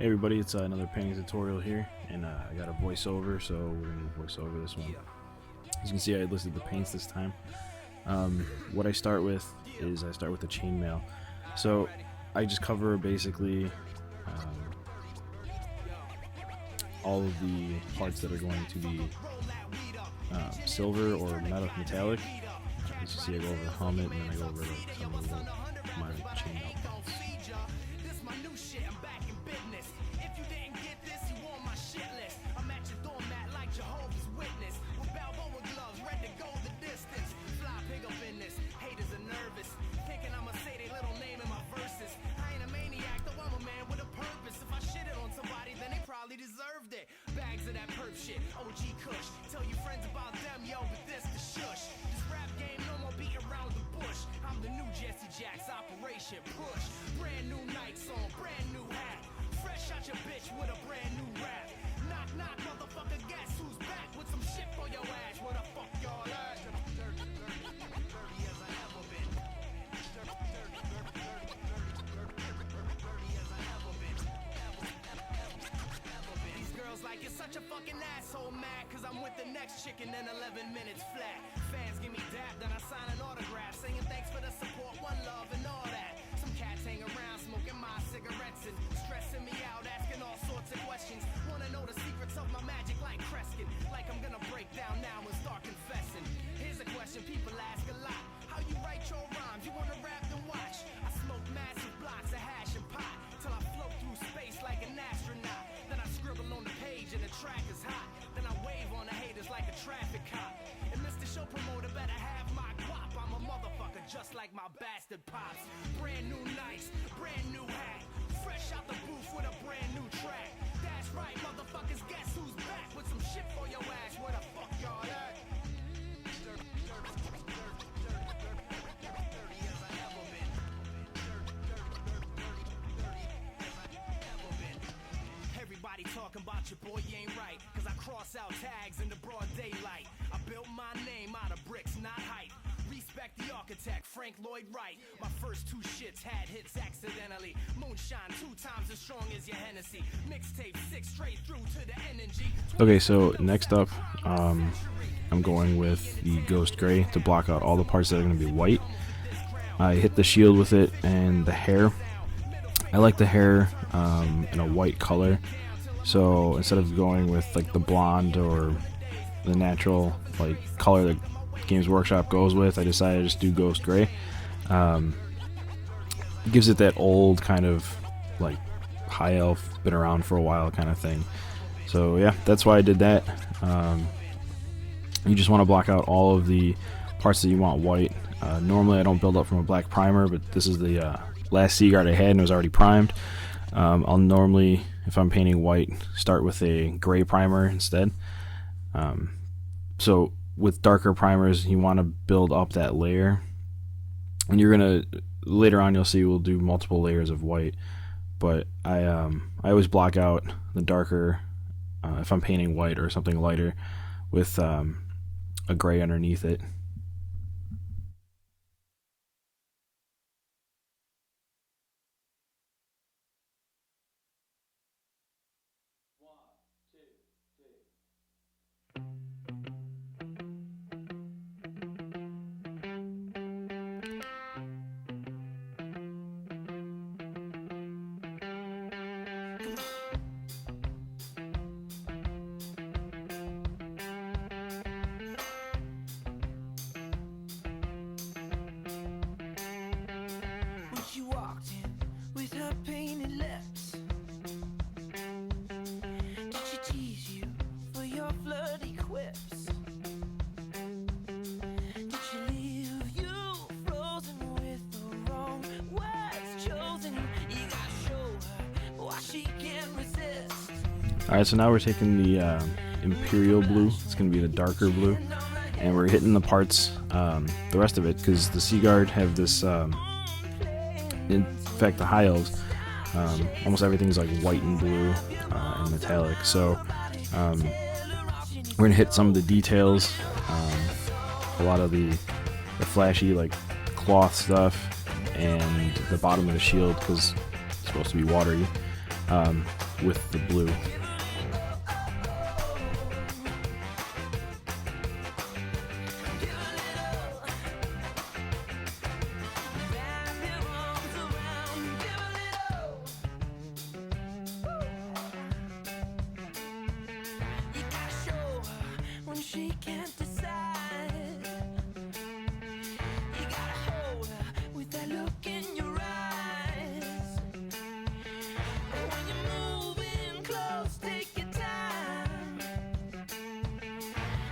Hey everybody, it's another painting tutorial here, and I got a voiceover, so we're going to voice over this one. As you can see, I listed the paints this time. What I start with is I start with the chainmail. So I just cover basically all of the parts that are going to be silver or metallic. As you see, I go over the helmet, and then I go over some of my chainmail parts. Deserved it. Bags of that perp shit, OG Kush. Tell your friends about them, yo, but this the shush. This rap game, no more beat around the bush. I'm the new Jesse Jacks, Operation Push. Brand new Nikes on, brand new hat. Fresh out your bitch with a brand new rap. Knock, knock, motherfucker, guess who's back with some shit for your ass? Where the fuck y'all at? Dirty as I ever been. Like you're such a fucking asshole, mad cause I'm with the next chicken in 11 minutes flat. Fans give me dap, then I sign an autograph saying thanks for the support, one love and all that. Some cats hang around smoking my cigarettes and stressing me out, asking all sorts of questions. Wanna know the secrets of my magic like Kreskin. Like I'm gonna break down now and start confessing. Here's a question people ask a lot: how you write your rhymes? You wanna rap, then watch. I smoke massive blocks of hash and pot till I float through space like an astronaut. Then I scribble on the page and the track is hot. Then I wave on the haters like a traffic cop. And Mr. Show Promoter better have my guap. I'm a motherfucker just like my bastard pops. Brand new nights, brand new hat. Fresh out the booth with a brand new track. That's right, motherfuckers, guess who's back with some shit for your ass? Where the fuck y'all at? Everybody talking about your boy, you ain't right. Cause I cross out tags in the broad daylight. I built my name out of bricks, not height. Respect the architect, Frank Lloyd Wright. My first two shits had hits accidentally. Moonshine 2 times as strong as your Hennessy. Mixtape 6 straight through to the energy. Okay, so next up, I'm going with the Ghost Gray to block out all the parts that are going to be white. I hit the shield with it and the hair. I like the hair in a white color, so instead of going with like the blonde or the natural like color that Games Workshop goes with, I decided to just do Ghost Gray. Gives it that old kind of like high elf, been around for a while kind of thing. So yeah, that's why I did that. You just want to block out all of the parts that you want white. Normally I don't build up from a black primer, but this is the last Seaguard I had and it was already primed. I'll normally, if I'm painting white, start with a gray primer instead. So with darker primers, you want to build up that layer, and you're gonna later on you'll see we'll do multiple layers of white. But I always block out the darker if I'm painting white or something lighter with a gray underneath it. She walked in with her painted lips. Did she tease you for your flirty quips? Did she leave you frozen with the wrong words chosen? You gotta show her why she can't resist. Alright, so now we're taking the Imperial Blue. It's going to be the darker blue. And we're hitting the parts, the rest of it, because the Seaguard have this, in fact the High Elves, almost everything's like white and blue and metallic. So we're going to hit some of the details, a lot of the flashy like cloth stuff, and the bottom of the shield because it's supposed to be watery. with the blue. She can't decide. You gotta hold her with that look in your eyes. When you're moving close, take your time.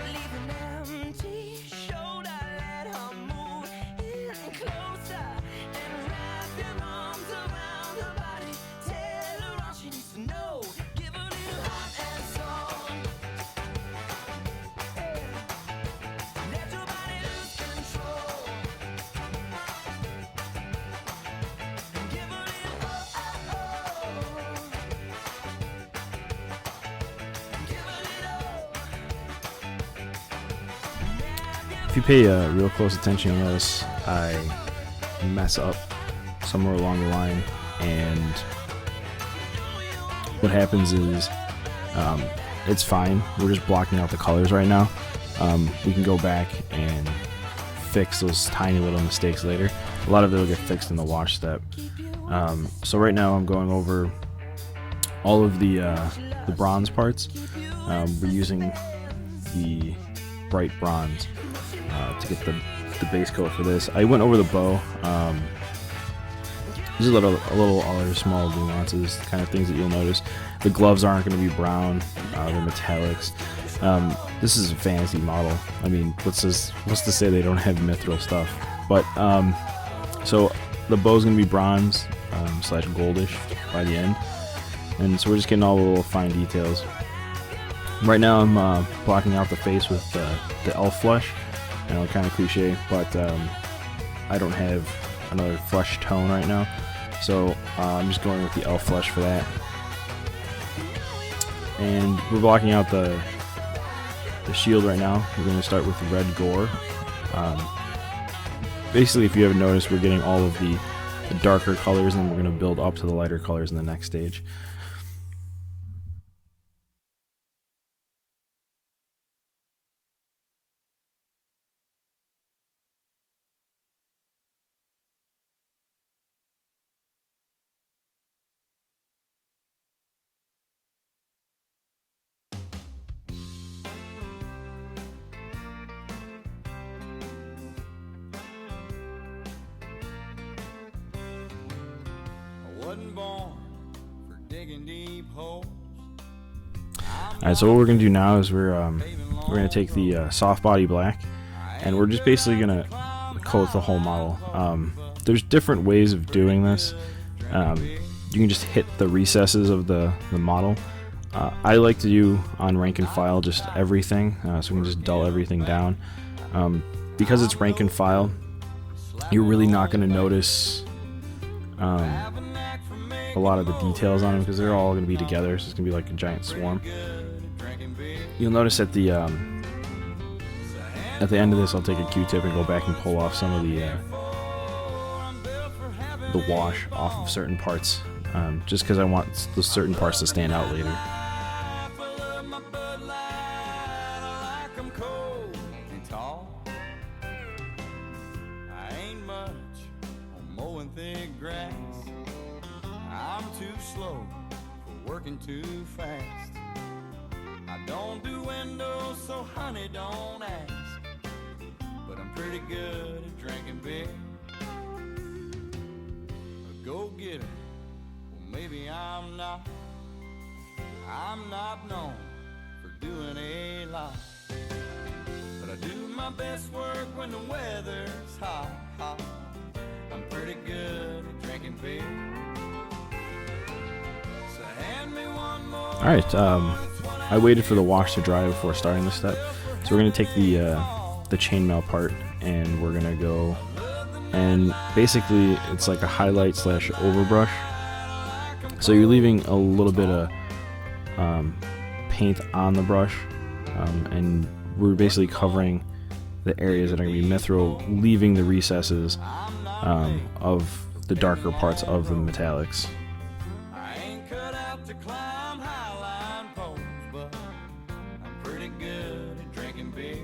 Leave an empty shoulder, let her move in closer and wrap your arms around her body. Tell her all she needs to know. Give her a little hot and soft. If you pay real close attention, you'll notice I mess up somewhere along the line, and what happens is it's fine. We're just blocking out the colors right now. We can go back and fix those tiny little mistakes later. A lot of it will get fixed in the wash step. So right now I'm going over all of the bronze parts. We're using the bright bronze to get the base coat for this. I went over the bow. There's a little other small nuances, kind of things that you'll notice. The gloves aren't going to be brown. They're metallics. This is a fantasy model. I mean, what's to say they don't have mithril stuff? But so the bow's going to be bronze slash goldish by the end, and so we're just getting all the little fine details. Right now I'm blocking out the face with the elf flush. I know, kind of cliche, but I don't have another flush tone right now, so I'm just going with the elf flush for that. And we're blocking out the shield right now. We're going to start with red gore. Basically, if you haven't noticed, we're getting all of the darker colors, and then we're going to build up to the lighter colors in the next stage. Wasn't born for digging deep holes. Alright, so what we're going to do now is we're going to take the soft body black, and we're just basically going to coat the whole model. There's different ways of doing this. You can just hit the recesses of the model. I like to do on rank and file just everything, so we can just dull everything down. Because it's rank and file, you're really not going to notice a lot of the details on them because they're all going to be together, so it's going to be like a giant swarm. You'll notice at the end of this, I'll take a Q-tip and go back and pull off some of the wash off of certain parts, just because I want those certain parts to stand out later. I'm too slow for working too fast. I don't do windows, so honey, don't ask. But I'm pretty good at drinking beer. A go-getter, well maybe I'm not. I'm not known for doing a lot. But I do my best work when the weather's hot, hot. I'm pretty good at drinking beer. So hand me one more. Alright, I waited for the wash to dry before starting this step. So we're going to take the chainmail part, and we're going to go, and basically it's like a highlight slash overbrush. So you're leaving a little bit of paint on the brush, and we're basically covering the areas that are going to be mithril, leaving the recesses of the darker parts of the metallics. I ain't cut out to climb highline poles, but I'm pretty good at drinking beer.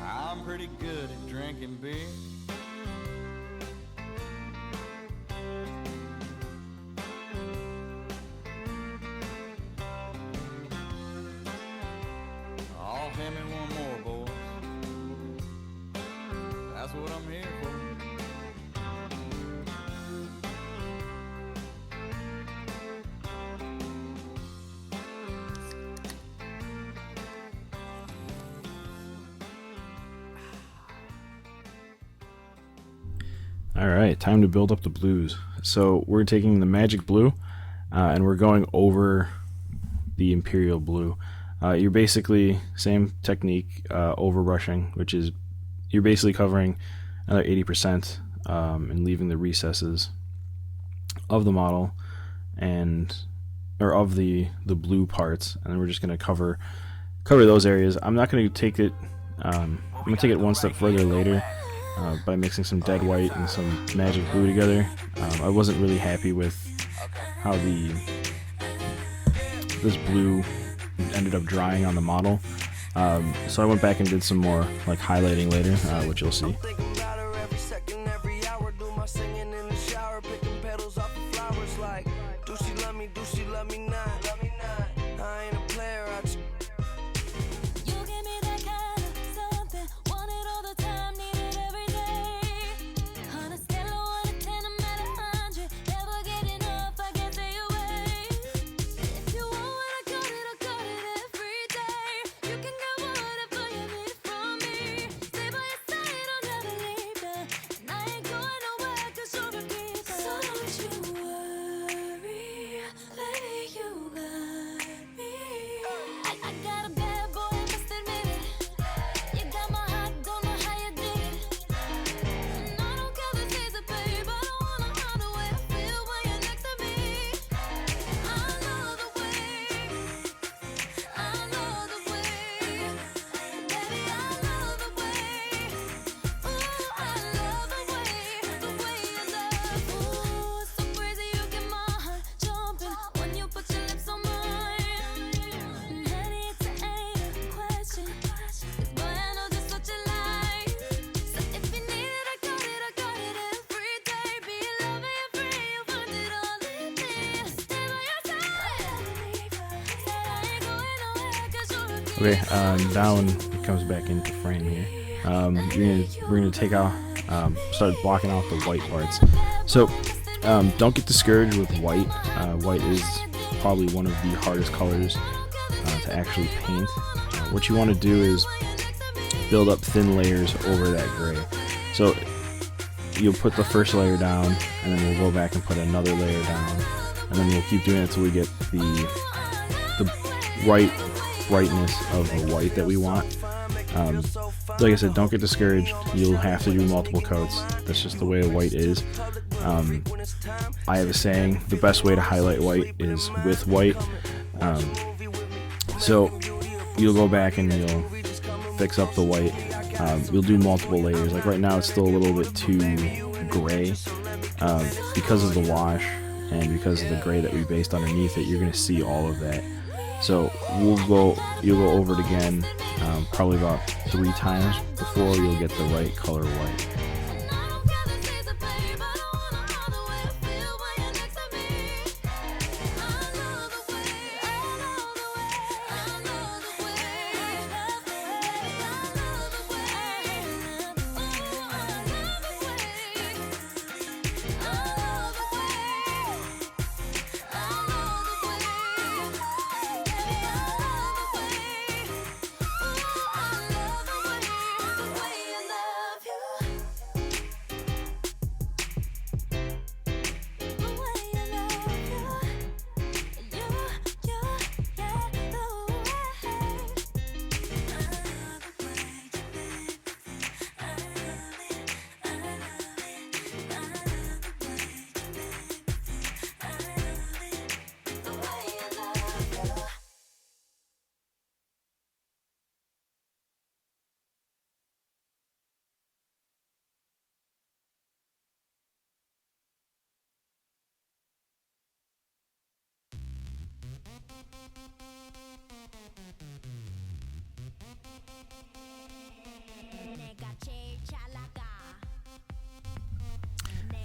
I'm pretty good at drinking beer. Oh, hand me one more, boys. That's what I'm here for. All right, time to build up the blues. So we're taking the magic blue and we're going over the imperial blue. You're basically, same technique, over brushing, which is you're basically covering another 80% and leaving the recesses of the model or of the blue parts, and then we're just going to cover those areas. I'm not going to take it. I'm going to take it one step further later. By mixing some dead white and some magic blue together. I wasn't really happy with how this blue ended up drying on the model, so I went back and did some more like highlighting later, which you'll see. Okay, now when it comes back into frame here, we're gonna take out, start blocking out the white parts. So don't get discouraged with white. White is probably one of the hardest colors to actually paint. What you want to do is build up thin layers over that gray. So you'll put the first layer down, and then we'll go back and put another layer down, and then we'll keep doing it until we get the right brightness of the white that we want. Like I said, don't get discouraged. You'll have to do multiple coats. That's just the way a white is. I have a saying, the best way to highlight white is with white. So you'll go back and you'll fix up the white. You'll do multiple layers. Like right now it's still a little bit too gray because of the wash and because of the gray that we based underneath it. You're going to see all of that. So you'll go over it again probably about 3 times before you'll get the right color white.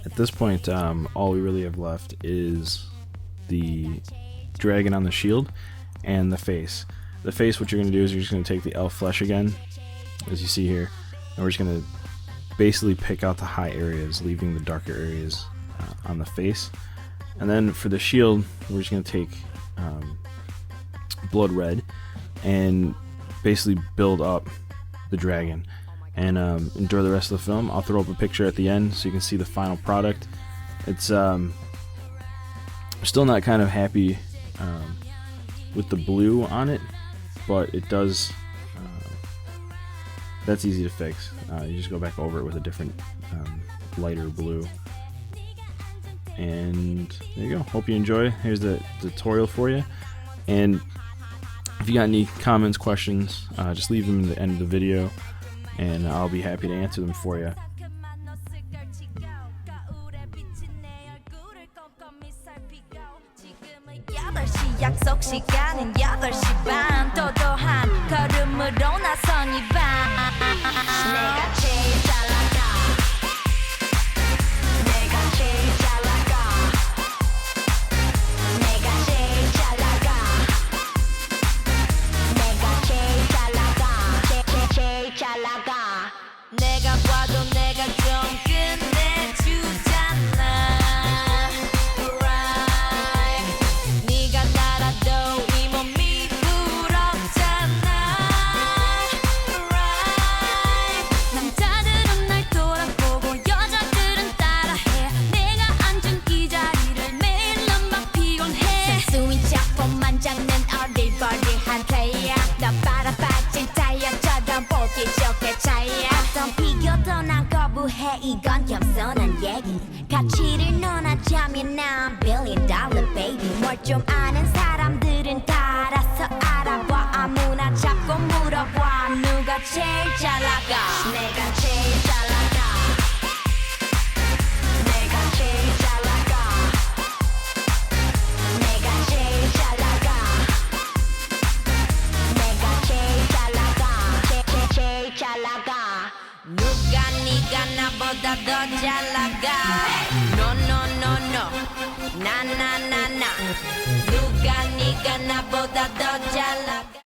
At this point, all we really have left is the dragon on the shield and the face. The face, what you're going to do is you're just going to take the elf flesh again, as you see here, and we're just going to basically pick out the high areas, leaving the darker areas on the face. And then for the shield, we're just going to take blood red and basically build up the dragon and enjoy the rest of the film. I'll throw up a picture at the end so you can see the final product. It's still not kind of happy with the blue on it, but it does that's easy to fix. You just go back over it with a different lighter blue, and there you go. Hope you enjoy. Here's the tutorial for you, and if you got any comments, questions, just leave them in the end of the video and I'll be happy to answer them for you. 약속 시간은 8시 반 도도한 걸음으로 나선 이 밤 내가 제일 잘 나가 내가 제일 잘 나가 내가 제일 잘 나가 내가 제일 잘 나가 제일 잘 나가 내가 봐도 내가 좀 끝내주잖아. 이건 겸손한 얘기 가치를 논하자면 난 $1 billion baby 뭘 좀 아는 사람들은 다 알아서 알아봐 아무나 잡고 물어봐 누가 제일 잘 나가 내가 제일 잘 나가 내가 제일 잘 나가 내가 제일 잘 나가 내가 제일 잘 나가 제일 잘 나가 누가 네가 나보다 더 잘 나가 No no no no 나 나 나 나 누가 네가 나보다 더 잘 나가